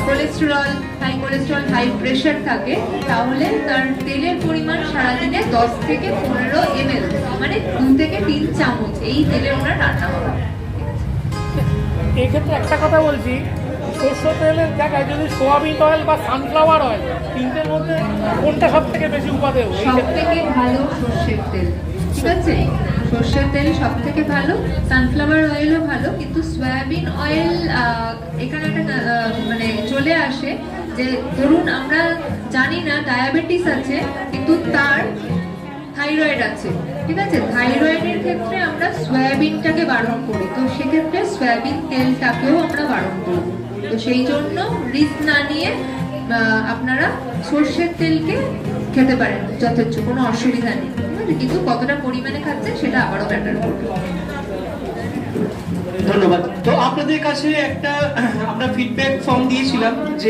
Cholesterol high pressure থাকে, তাহলে তার তেলের পরিমাণ সারাদিনে 10 থেকে 15 ml, মানে 2 থেকে 3 চামচ এই তেলে ওনার রান্না হবে। এই ক্ষেত্রে একটা কথা বলছি, সরষের তেলের জায়গায় যদি সোয়াবিন অয়েল বা সানফ্লাওয়ার অয়েল, তিনটের মধ্যে কোনটা সব থেকে বেশি উপাদেয়? সব থেকে ভালো সর্ষের তেল, ঠিক আছে? সর্ষের তেল সব থেকে ভালো, সানফ্লাওয়ার অয়েলও ভালো, কিন্তু সয়াবিন অয়েল এখানে একটা মানে চলে আসে যে ধরুন আমরা জানি না ডায়াবেটিস আছে কিন্তু তার থাইরয়েড আছে, ঠিক আছে? থাইরয়েডের ক্ষেত্রে আমরা সয়াবিনটাকে বারণ করি, তো সেক্ষেত্রে সয়াবিন তেলটাকেও আমরা বারণ করি। তো সেই জন্য রিস্ক না নিয়ে আপনারা সর্ষের তেলকে খেতে পারেন, যথেচ্ছ, কোনো অসুবিধা নেই, ঠিক আছে? কিন্তু কতটা পরিমাণে খাচ্ছেন সেটা আবারও ম্যাটার করবে। ধন্যবাদ। তো আপনাদের কাছে একটা আমরা ফিডব্যাক ফর্ম দিয়েছিলাম যে